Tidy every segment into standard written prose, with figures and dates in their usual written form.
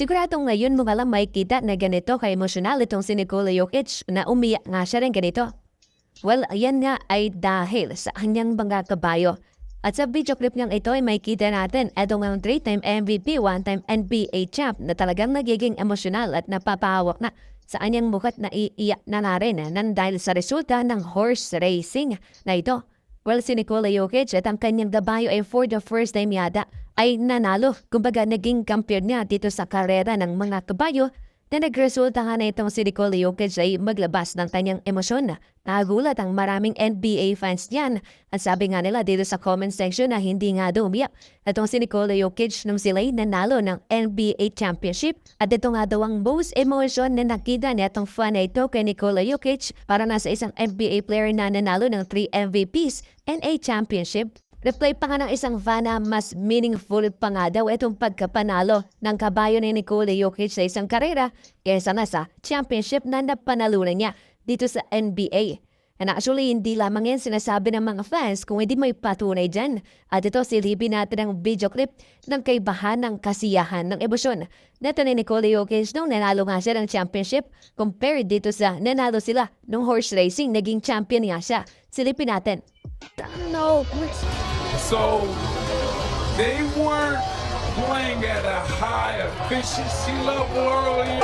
Siguradong ngayon mo lang makikita na ganito ka-emosyonal itong si Nikola Jokic na umiyak nga siya rin ganito. Well, ayan nga ay dahil sa kanyang mga kabayo. At sa video clip niyang ito ay makikita natin itong ang 3-time MVP, 1-time NBA champ na talagang nagiging emosyonal at napapahawak na sa kanyang mukat na iiyak na rin nang dahil sa resulta ng horse racing na ito. Well, si Nikola Jokic at ang kanyang kabayo ay for the first time yata ay nanalo. Kumbaga naging kampiyon niya dito sa karera ng mga kabayo na nagresulta nga na itong si Nikola Jokic ay maglabas ng kanyang emosyon. Nagulat ang maraming NBA fans niyan. At sabi nga nila dito sa comment section na hindi nga daw umiyak itong si Nikola Jokic nung sila'y nanalo ng NBA Championship. At ito nga daw ang most emotion na nakita niya itong fan na ito kay Nikola Jokic para nasa isang NBA player na nanalo ng 3 MVPs and a championship. Reply pa nga ng isang fan na mas meaningful pa nga daw itong pagkapanalo ng kabayo ni Nikola Jokic sa isang karera kaysa na sa championship na napanalunan niya dito sa NBA. And actually, hindi lamang yan sinasabi ng mga fans kung hindi may patunay dyan. At ito, silipin natin ang video clip ng kaibahan ng kasiyahan ng emosyon. Neto ni Nikola Jokic nung nanalo nga siya ng championship compared dito sa nanalo sila nung horse racing, naging champion nga siya. Silipin natin. No, So they weren't playing at a high efficiency level earlier.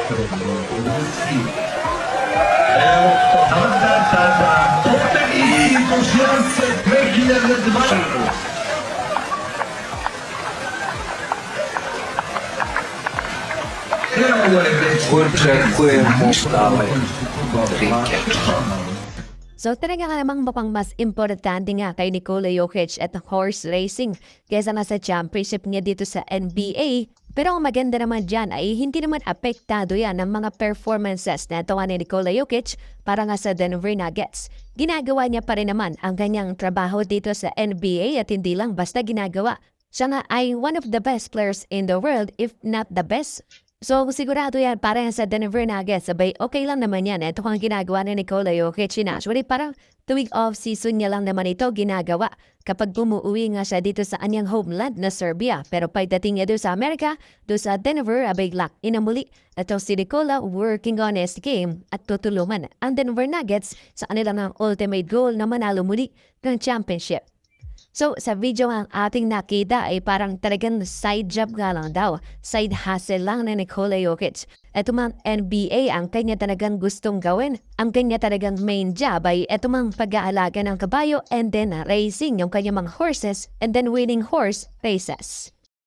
So talaga nga namang mapang mas importante nga kay Nikola Jokic at horse racing kaysa nasa championship niya dito sa NBA. Pero ang maganda naman dyan ay hindi naman apektado yan ng mga performances na ito ni Nikola Jokic para nga sa Denver Nuggets. Ginagawa niya pa rin naman ang ganyang trabaho dito sa NBA at hindi lang basta ginagawa. Siya nga ay one of the best players in the world if not the best. So, sigurado yan para sa Denver Nuggets. Sabay, okay lang naman yan. Ito ang ginagawa ni Nikola Jokic. Actually, parang tuwing off-season niya lang naman ito ginagawa kapag bumuuwi nga siya dito sa anyang homeland na Serbia. Pero pagdating niya doon sa Amerika, doon sa Denver, abay lock in na muli. Ito si Nikola working on his game at tutulungan ang Denver Nuggets sa kanilang ultimate goal na manalo muli ng championship. So, sa video ang ating nakita ay parang talagang side job nga lang daw. Side hustle lang na Nikola Jokic. Ito mang NBA ang kanya talagang gustong gawin. Ang kanya talagang main job ay ito mang pag-aalaga ng kabayo and then racing yung kanya mga horses and then winning horse races.